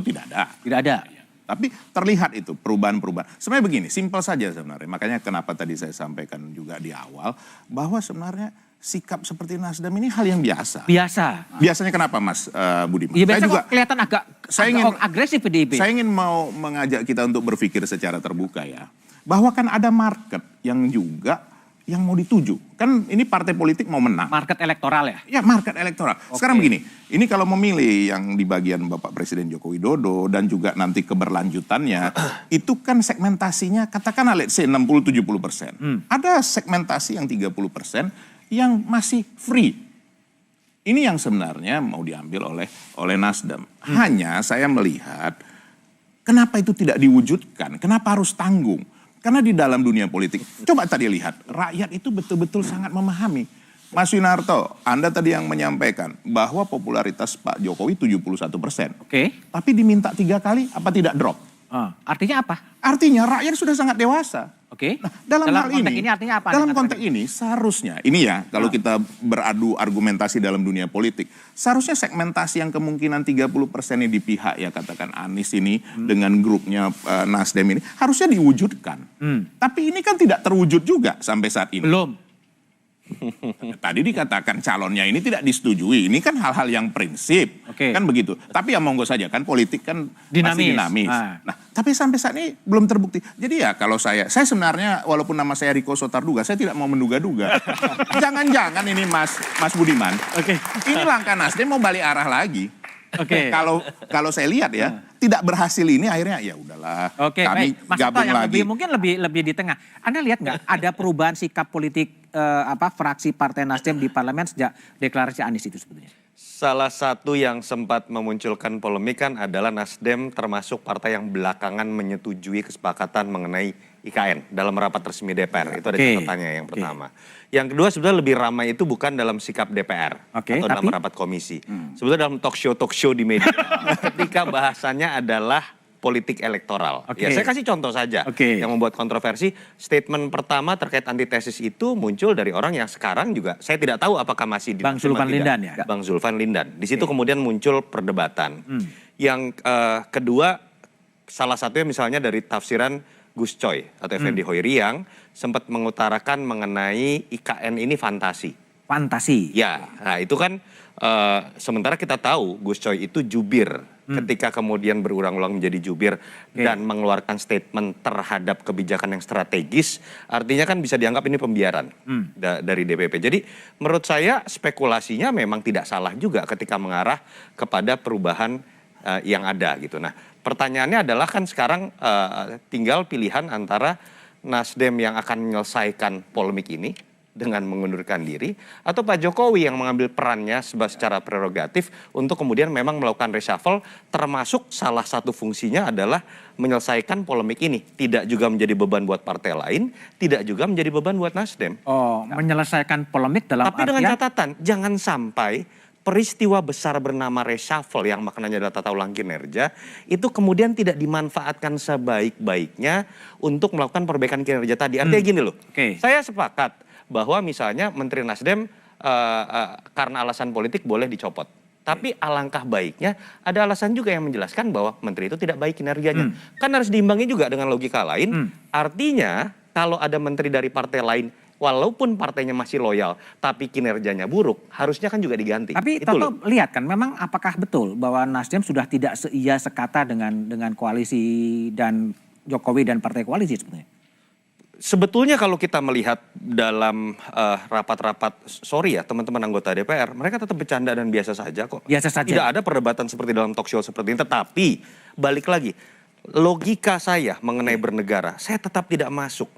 tidak ada. Tidak ada. Ya. Tapi terlihat itu perubahan-perubahan. Sebenarnya begini, simpel saja sebenarnya. Makanya kenapa tadi saya sampaikan juga di awal bahwa sebenarnya sikap seperti Nasdem ini hal yang biasa. Biasanya kenapa Mas Budiman? Ya biasa juga kelihatan agak agresif PDIP. Saya ingin mau mengajak kita untuk berpikir secara terbuka ya. Bahwa kan ada market yang juga yang mau dituju. Kan ini partai politik mau menang. Market elektoral ya? Ya market elektoral. Sekarang begini, ini kalau memilih yang di bagian Bapak Presiden Joko Widodo dan juga nanti keberlanjutannya, itu kan segmentasinya katakanlah let's say 60-70%. Ada segmentasi yang 30% yang masih free. Ini yang sebenarnya mau diambil oleh Nasdem. Hanya saya melihat kenapa itu tidak diwujudkan, kenapa harus tanggung. Karena di dalam dunia politik, coba tadi lihat, rakyat itu betul-betul sangat memahami. Mas Yunarto, Anda tadi yang menyampaikan bahwa popularitas Pak Jokowi 71%. Tapi diminta 3 kali, apa tidak drop? Artinya apa? Artinya rakyat sudah sangat dewasa. Nah, dalam hal konteks ini artinya apa? Dalam konteks ini seharusnya, ini ya kalau kita beradu argumentasi dalam dunia politik, seharusnya segmentasi yang kemungkinan 30% ini di pihak ya katakan Anies ini dengan grupnya Nasdem ini harusnya diwujudkan. Tapi ini kan tidak terwujud juga sampai saat ini. Belum. Tadi dikatakan calonnya ini tidak disetujui. Ini kan hal-hal yang prinsip. Kan begitu. Tapi ya monggo saja kan politik kan pasti dinamis. Nah, tapi sampai saat ini belum terbukti. Jadi ya kalau saya sebenarnya walaupun nama saya Riko Sotarduga, saya tidak mau menduga-duga. Jangan-jangan ini Mas Budiman. Ini langkah Nasdem mau balik arah lagi. Kalau saya lihat ya, tidak berhasil ini akhirnya ya udahlah. Kami gabung lagi. Mungkin lebih di tengah. Anda lihat nggak ada perubahan sikap politik fraksi Partai Nasdem di parlemen sejak deklarasi Anies itu sebetulnya? Salah satu yang sempat memunculkan polemik kan adalah Nasdem termasuk partai yang belakangan menyetujui kesepakatan mengenai IKN dalam rapat resmi DPR. Itu ada catatannya yang pertama. Yang kedua sebenarnya lebih ramai itu bukan dalam sikap DPR atau dalam rapat komisi. Sebetulnya dalam talk show di media. Ketika bahasannya adalah politik elektoral. Ya, saya kasih contoh saja yang membuat kontroversi. Statement pertama terkait antitesis itu muncul dari orang yang sekarang juga saya tidak tahu apakah masih di Bang Zulfan Lindan ya? Bang Zulfan Lindan. Di situ kemudian muncul perdebatan. Yang kedua salah satunya misalnya dari tafsiran Gus Coy atau Effendi Hoiri yang sempat mengutarakan mengenai IKN ini fantasi. Fantasi? Ya, nah itu kan sementara kita tahu Gus Coy itu jubir ketika kemudian berulang-ulang menjadi jubir dan mengeluarkan statement terhadap kebijakan yang strategis, artinya kan bisa dianggap ini pembiaran dari DPP. Jadi menurut saya spekulasinya memang tidak salah juga ketika mengarah kepada perubahan yang ada gitu. Nah, pertanyaannya adalah kan sekarang tinggal pilihan antara Nasdem yang akan menyelesaikan polemik ini dengan mengundurkan diri, atau Pak Jokowi yang mengambil perannya secara prerogatif untuk kemudian memang melakukan reshuffle, termasuk salah satu fungsinya adalah menyelesaikan polemik ini. Tidak juga menjadi beban buat partai lain, tidak juga menjadi beban buat Nasdem. Oh, menyelesaikan polemik dalam Tapi dengan catatan, jangan sampai peristiwa besar bernama reshuffle yang maknanya adalah tata ulang kinerja, itu kemudian tidak dimanfaatkan sebaik-baiknya untuk melakukan perbaikan kinerja tadi. Artinya gini loh, saya sepakat bahwa misalnya Menteri Nasdem karena alasan politik boleh dicopot. Tapi alangkah baiknya ada alasan juga yang menjelaskan bahwa menteri itu tidak baik kinerjanya. Kan harus diimbangi juga dengan logika lain. Artinya kalau ada menteri dari partai lain, walaupun partainya masih loyal, tapi kinerjanya buruk, harusnya kan juga diganti. Tapi Toto lihat kan, memang apakah betul bahwa Nasdem sudah tidak seia sekata dengan koalisi dan Jokowi dan partai koalisi sebetulnya? Sebetulnya kalau kita melihat dalam rapat-rapat, sorry ya teman-teman anggota DPR, mereka tetap bercanda dan biasa saja kok. Biasa saja. Tidak ada perdebatan seperti dalam talk show seperti ini. Tetapi balik lagi, logika saya mengenai bernegara, saya tetap tidak masuk.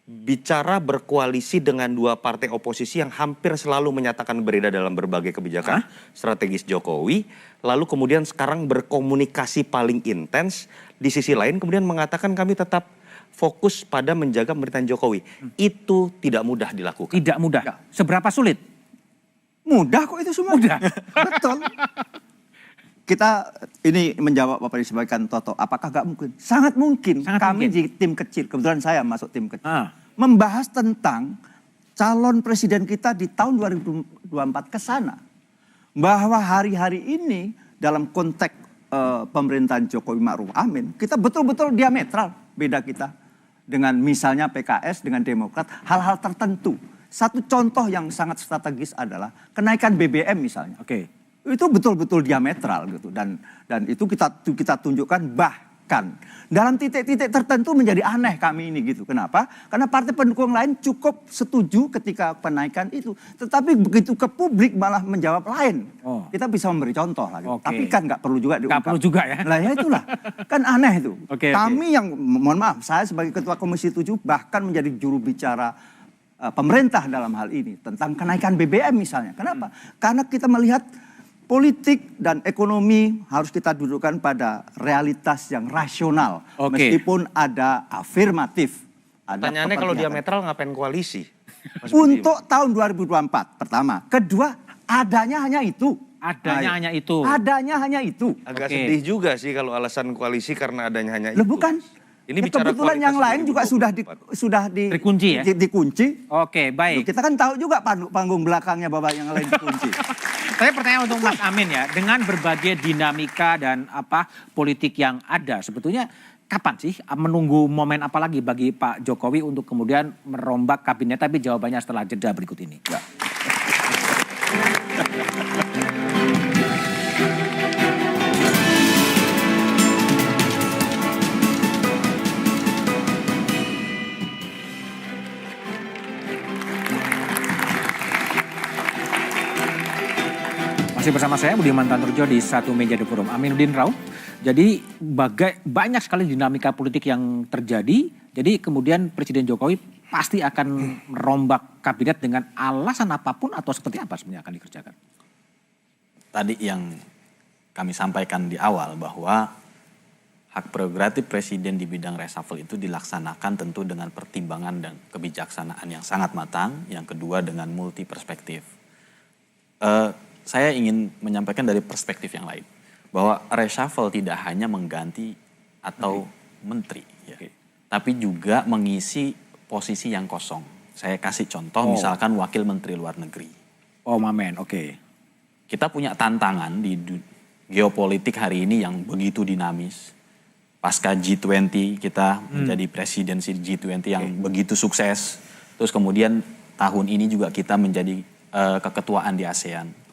Bicara berkoalisi dengan dua partai oposisi yang hampir selalu menyatakan berbeda dalam berbagai kebijakan strategis Jokowi, lalu kemudian sekarang berkomunikasi paling intens, di sisi lain kemudian mengatakan kami tetap fokus pada menjaga pemerintahan Jokowi. Itu tidak mudah dilakukan. Tidak mudah. Seberapa sulit? Mudah kok itu semua. Mudah. Betul. Kita ini menjawab apa yang disampaikan Toto. Apakah gak mungkin? Sangat mungkin. Kami di tim kecil, kebetulan saya masuk tim kecil, membahas tentang calon presiden kita di tahun 2024 ke sana. Bahwa hari-hari ini dalam konteks pemerintahan Jokowi Ma'ruf Amin, kita betul-betul diametral beda kita. Dengan misalnya PKS, dengan Demokrat, hal-hal tertentu. Satu contoh yang sangat strategis adalah kenaikan BBM misalnya. Itu betul-betul diametral gitu. Dan itu kita tunjukkan bahkan dalam titik-titik tertentu menjadi aneh kami ini gitu. Kenapa? Karena partai pendukung lain cukup setuju ketika penaikan itu. Tetapi begitu ke publik malah menjawab lain. Kita bisa memberi contoh lah gitu. Tapi kan nggak perlu juga diungkap. Nggak perlu juga ya. Lah ya itulah. Kan aneh itu. Kami yang, mohon maaf, saya sebagai Ketua Komisi 7 bahkan menjadi juru bicara pemerintah dalam hal ini. Tentang kenaikan BBM misalnya. Kenapa? Karena kita melihat politik dan ekonomi harus kita dudukkan pada realitas yang rasional. Meskipun ada afirmatif. Pertanyaannya kalau diametral ngapain koalisi? Untuk tahun 2024 pertama. Kedua, adanya hanya itu. Hanya itu. Adanya hanya itu. Agak sedih juga sih kalau alasan koalisi karena adanya hanya itu. Bukan. Ini bicara kebetulan yang lain juga sudah dikunci ya? Dikunci. Baik. Kita kan tahu juga panggung belakangnya bahwa yang lain dikunci. Saya pertanyaan untuk Mas Amin ya, dengan berbagai dinamika dan politik yang ada, sebetulnya kapan sih menunggu momen apa lagi bagi Pak Jokowi untuk kemudian merombak kabinet? Tapi jawabannya setelah jeda berikut ini. Masih bersama saya Budiman Tanurjo di Satu Meja The Forum. Aminuddin Rauf. Jadi banyak sekali dinamika politik yang terjadi. Jadi kemudian Presiden Jokowi pasti akan merombak kabinet dengan alasan apapun atau seperti apa sebenarnya akan dikerjakan? Tadi yang kami sampaikan di awal bahwa hak prerogatif Presiden di bidang reshuffle itu dilaksanakan tentu dengan pertimbangan dan kebijaksanaan yang sangat matang. Yang kedua dengan multi perspektif. Saya ingin menyampaikan dari perspektif yang lain. Bahwa reshuffle tidak hanya mengganti atau menteri. Ya, tapi juga mengisi posisi yang kosong. Saya kasih contoh misalkan wakil menteri luar negeri. Mamen, Kita punya tantangan di geopolitik hari ini yang begitu dinamis. Pasca G20 kita menjadi presidensi G20 yang begitu sukses. Terus kemudian tahun ini juga kita menjadi keketuaan di ASEAN.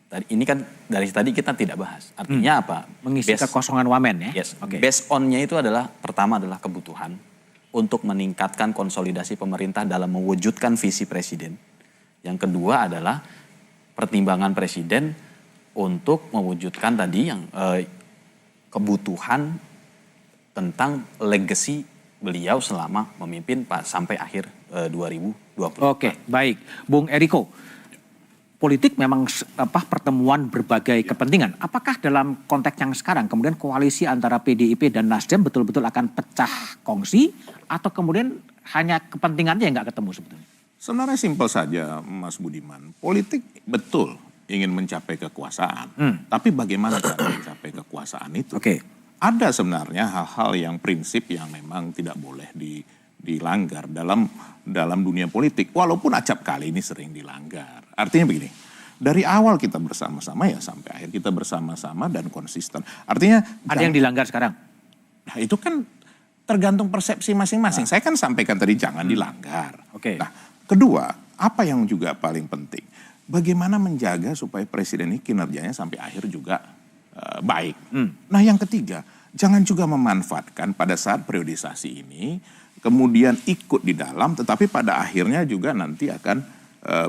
Ini kan dari tadi kita tidak bahas. Artinya apa? Mengisi kekosongan wamen ya? Yes. Based on-nya itu adalah, pertama adalah kebutuhan untuk meningkatkan konsolidasi pemerintah dalam mewujudkan visi presiden. Yang kedua adalah pertimbangan presiden untuk mewujudkan tadi yang kebutuhan tentang legacy beliau selama memimpin sampai akhir 2020. Oke, baik. Bung Eriko, politik memang pertemuan berbagai kepentingan. Apakah dalam konteks yang sekarang kemudian koalisi antara PDIP dan Nasdem betul-betul akan pecah kongsi atau kemudian hanya kepentingannya yang nggak ketemu sebetulnya? Sebenarnya simpel saja, Mas Budiman. Politik betul ingin mencapai kekuasaan, tapi bagaimana cara mencapai kekuasaan itu? Ada sebenarnya hal-hal yang prinsip yang memang tidak boleh dilanggar dalam dunia politik, walaupun acap kali ini sering dilanggar. Artinya begini, dari awal kita bersama-sama ya sampai akhir kita bersama-sama dan konsisten. Artinya ada yang dilanggar sekarang. Nah, itu kan tergantung persepsi masing-masing. Saya kan sampaikan tadi jangan dilanggar. Nah, kedua, apa yang juga paling penting? Bagaimana menjaga supaya presiden ini kinerjanya sampai akhir juga baik. Nah, yang ketiga, jangan juga memanfaatkan pada saat periodisasi ini kemudian ikut di dalam, tetapi pada akhirnya juga nanti akan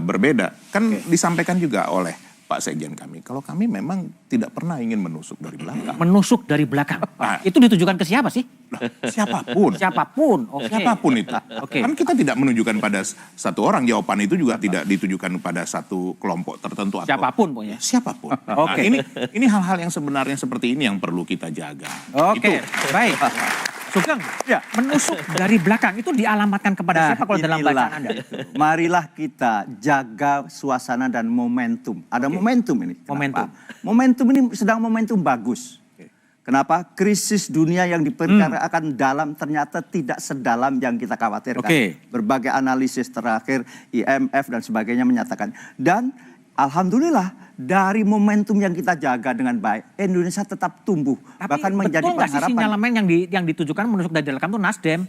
berbeda. Kan disampaikan juga oleh Pak Sekjen kami, kalau kami memang tidak pernah ingin menusuk dari belakang. Menusuk dari belakang? Itu ditujukan ke siapa sih? Siapapun. Siapapun, Siapapun itu. Kan kita tidak menunjukkan pada satu orang, jawaban itu juga tidak ditujukan pada satu kelompok tertentu. Siapapun pokoknya? Siapapun. Nah, ini hal-hal yang sebenarnya seperti ini yang perlu kita jaga. Baik. Sugeng, menusuk dari belakang itu dialamatkan kepada siapa kalau dalam bacaan Anda? Marilah kita jaga suasana dan momentum. Ada momentum ini. Kenapa? Momentum ini sedang momentum bagus. Kenapa? Krisis dunia yang diperkirakan dalam ternyata tidak sedalam yang kita khawatirkan. Berbagai analisis terakhir, IMF dan sebagainya menyatakan. Dan alhamdulillah dari momentum yang kita jaga dengan baik, Indonesia tetap tumbuh. Tapi bahkan menjadi betul nggak sih pengharapan. sinyalemen yang ditujukan menusuk dari belakang itu Nasdem?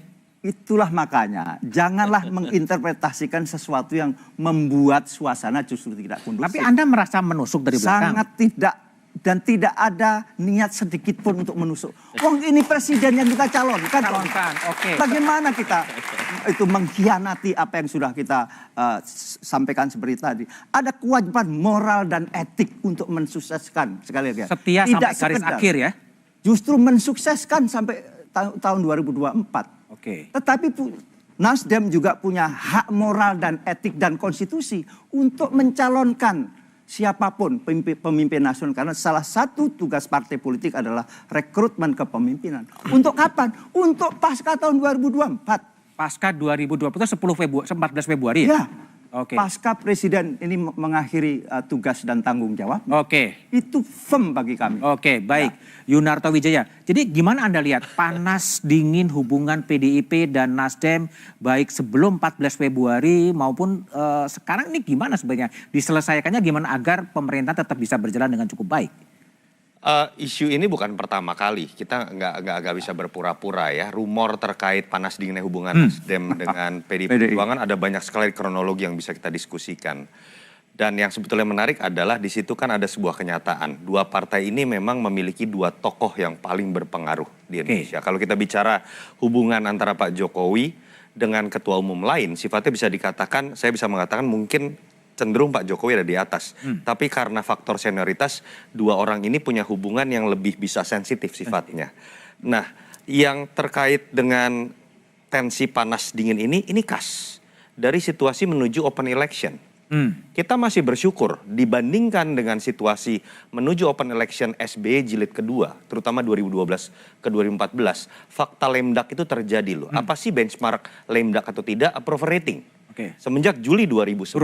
Itulah makanya, janganlah menginterpretasikan sesuatu yang membuat suasana justru tidak kondusif. Tapi Anda merasa menusuk dari belakang? Sangat tidak. Dan tidak ada niat sedikit pun untuk menusuk. Wong ini presiden yang kita calonkan. Bagaimana kita itu mengkhianati apa yang sudah kita sampaikan seperti tadi. Ada kewajiban moral dan etik untuk mensukseskan. Sekali lagi. Setia tidak sampai garis akhir ya? Justru mensukseskan sampai tahun 2024. Tetapi Nasdem juga punya hak moral dan etik dan konstitusi untuk mencalonkan siapapun pemimpin nasional. Karena salah satu tugas partai politik adalah rekrutmen kepemimpinan. Untuk kapan? Untuk pasca tahun 2024. Pasca 2024 itu 14 Februari ya? Pasca presiden ini mengakhiri tugas dan tanggung jawab. Itu firm bagi kami. Baik. Yunarto Wijaya. Jadi gimana Anda lihat panas dingin hubungan PDIP dan Nasdem baik sebelum 14 Februari maupun sekarang ini gimana sebenarnya? Diselesaikannya gimana agar pemerintah tetap bisa berjalan dengan cukup baik? Isu ini bukan pertama kali, kita nggak bisa berpura-pura ya. Rumor terkait panas dinginnya hubungan Nasdem dengan PDI Perjuangan ada banyak sekali kronologi yang bisa kita diskusikan. Dan yang sebetulnya menarik adalah di situ kan ada sebuah kenyataan. Dua partai ini memang memiliki dua tokoh yang paling berpengaruh di Indonesia. Kalau kita bicara hubungan antara Pak Jokowi dengan ketua umum lain, sifatnya bisa dikatakan, saya bisa mengatakan mungkin cenderung Pak Jokowi ada di atas. Tapi karena faktor senioritas, dua orang ini punya hubungan yang lebih bisa sensitif sifatnya. Nah, yang terkait dengan tensi panas dingin ini khas dari situasi menuju open election. Kita masih bersyukur dibandingkan dengan situasi menuju open election SBY jilid kedua, terutama 2012 ke 2014, fakta Lemdak itu terjadi loh. Apa sih benchmark Lemdak atau tidak? Approval rating. Semenjak Juli 2011,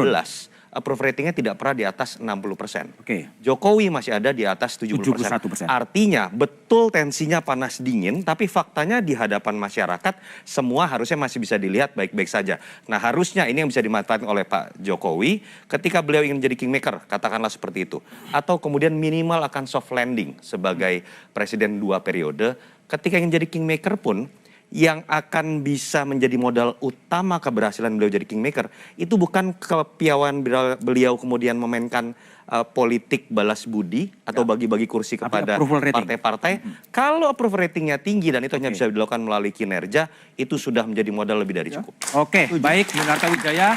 approval ratingnya tidak pernah di atas 60%. Jokowi masih ada di atas 70%. Artinya betul tensinya panas dingin, tapi faktanya di hadapan masyarakat semua harusnya masih bisa dilihat baik-baik saja. Nah, harusnya ini yang bisa dimanfaatkan oleh Pak Jokowi ketika beliau ingin menjadi kingmaker, katakanlah seperti itu. Atau kemudian minimal akan soft landing sebagai presiden 2 periode. Ketika ingin jadi kingmaker pun, yang akan bisa menjadi modal utama keberhasilan beliau jadi kingmaker itu bukan kepiawaian beliau kemudian memainkan politik balas budi atau bagi-bagi kursi kepada approval rating. partai-partai. Kalau approval ratingnya tinggi dan itu hanya bisa dilakukan melalui kinerja, itu sudah menjadi modal lebih dari cukup. Oke, baik Yunarta Wijaya,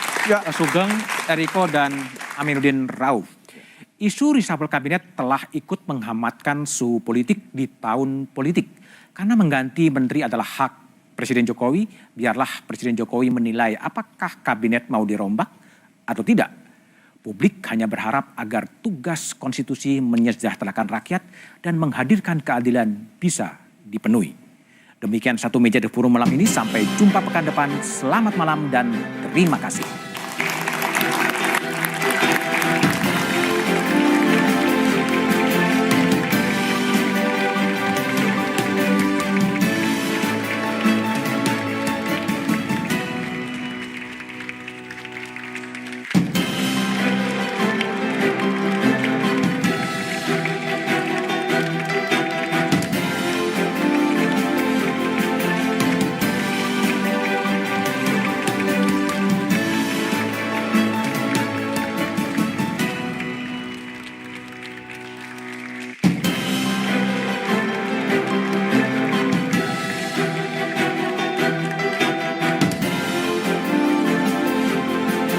Sugeng, Eriko, dan Aminuddin Rauf. Isu reshuffle kabinet telah ikut menghangatkan suhu politik di tahun politik. Karena mengganti menteri adalah hak Presiden Jokowi, biarlah Presiden Jokowi menilai apakah kabinet mau dirombak atau tidak. Publik hanya berharap agar tugas konstitusi menyejahterakan rakyat dan menghadirkan keadilan bisa dipenuhi. Demikian Satu Meja The Forum malam ini, sampai jumpa pekan depan. Selamat malam dan terima kasih.